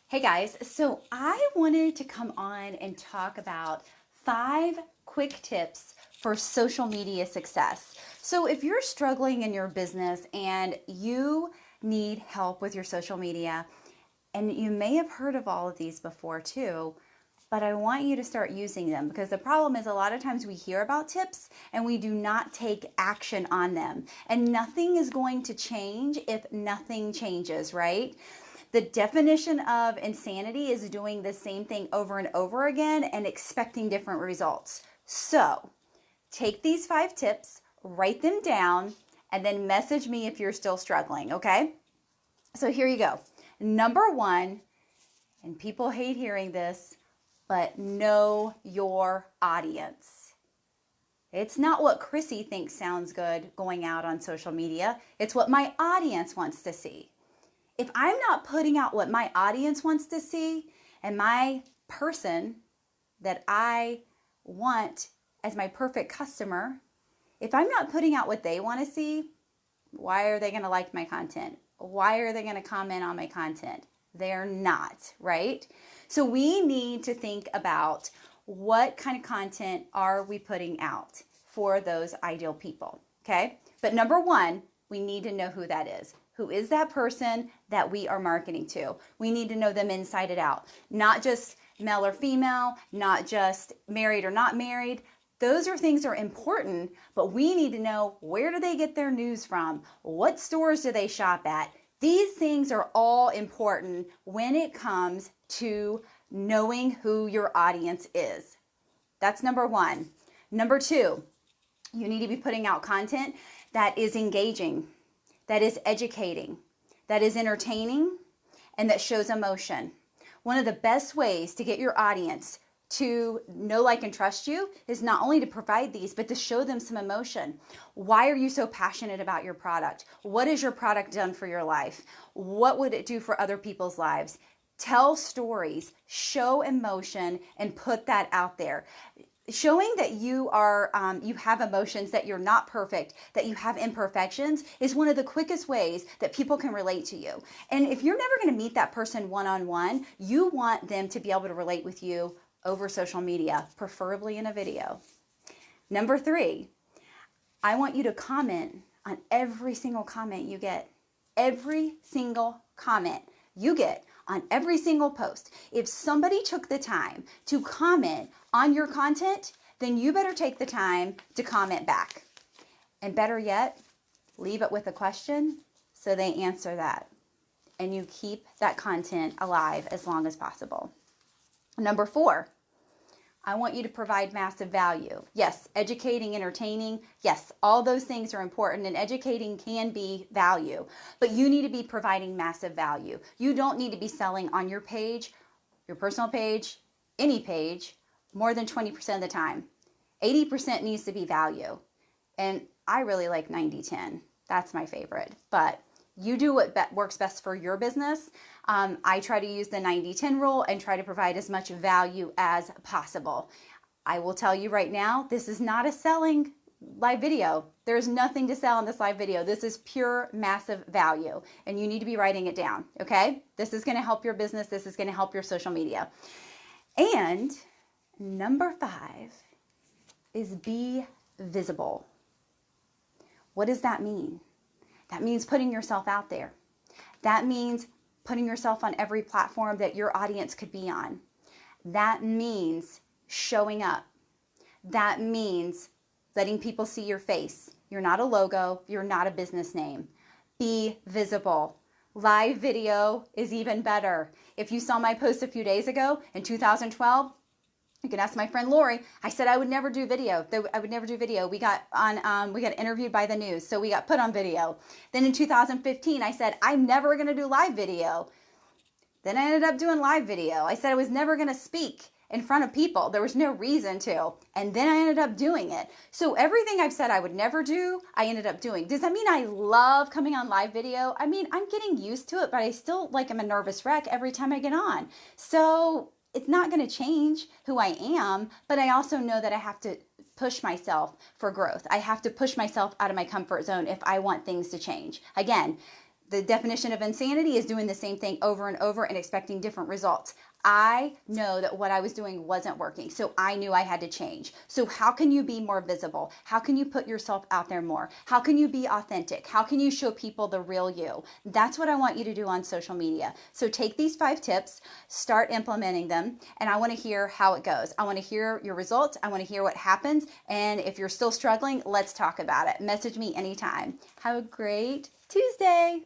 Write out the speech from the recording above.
Hey guys, so I wanted to come on and talk about 5 quick tips for social media success. So if you're struggling in your business and you need help with your social media, and you may have heard of all of these before too, but I want you to start using them because the problem is a lot of times we hear about tips and we do not take action on them. And nothing is going to change if nothing changes, right? The definition of insanity is doing the same thing over and over again and expecting different results. So take these 5 tips, write them down, and then message me if you're still struggling, okay? So here you go. Number 1, and people hate hearing this, but know your audience. It's not what Chrissy thinks sounds good going out on social media. It's what my audience wants to see. If I'm not putting out what my audience wants to see and my person that I want as my perfect customer, if I'm not putting out what they want to see, why are they going to like my content? Why are they going to comment on my content? They're not, right? So we need to think about what kind of content are we putting out for those ideal people, okay? But number 1, we need to know who that is. Who is that person that we are marketing to? We need to know them inside and out, not just male or female, not just married or not married. Those are things that are important, but we need to know, where do they get their news from? What stores do they shop at? These things are all important when it comes to knowing who your audience is. That's number 1. Number 2, you need to be putting out content that is engaging, that is educating, that is entertaining, and that shows emotion. One of the best ways to get your audience to know, like, and trust you is not only to provide these, but to show them some emotion. Why are you so passionate about your product? What has your product done for your life? What would it do for other people's lives? Tell stories, show emotion, and put that out there. Showing that you have emotions, that you're not perfect, that you have imperfections is one of the quickest ways that people can relate to you. And if you're never going to meet that person one-on-one, you want them to be able to relate with you over social media, preferably in a video. Number 3, I want you to comment on every single comment you get. Every single comment you get on every single post. If somebody took the time to comment on your content, then you better take the time to comment back. And better yet, leave it with a question so they answer that. And you keep that content alive as long as possible. Number 4, I want you to provide massive value. Yes, educating, entertaining. Yes, all those things are important, and educating can be value, but you need to be providing massive value. You don't need to be selling on your page, your personal page, any page, more than 20% of the time. 80% needs to be value. And I really like 90-10. That's my favorite. But you do what works best for your business. I try to use the 90-10 rule and try to provide as much value as possible. I will tell you right now, this is not a selling live video. There's nothing to sell in this live video. This is pure massive value, and you need to be writing it down, okay? This is going to help your business. This is going to help your social media. And number 5 is be visible. What does that mean? That means putting yourself out there. That means putting yourself on every platform that your audience could be on. That means showing up. That means letting people see your face. You're not a logo. You're not a business name. Be visible. Live video is even better. If you saw my post a few days ago in 2012, you can ask my friend Lori. I said I would never do video. I would never do video. We got interviewed by the news, so we got put on video. Then in 2015, I said I'm never going to do live video. Then I ended up doing live video. I said I was never going to speak in front of people. There was no reason to. And then I ended up doing it. So everything I've said I would never do, I ended up doing. Does that mean I love coming on live video? I mean, I'm getting used to it, but I still am a nervous wreck every time I get on. So it's not going to change who I am, but I also know that I have to push myself for growth. I have to push myself out of my comfort zone if I want things to change. Again, The definition of insanity is doing the same thing over and over and expecting different results. I know that what I was doing wasn't working, so I knew I had to change. So how can you be more visible? How can you put yourself out there more? How can you be authentic? How can you show people the real you? That's what I want you to do on social media. So take these 5 tips, start implementing them, and I want to hear how it goes. I want to hear your results. I want to hear what happens. And if you're still struggling, let's talk about it. Message me anytime. Have a great Tuesday.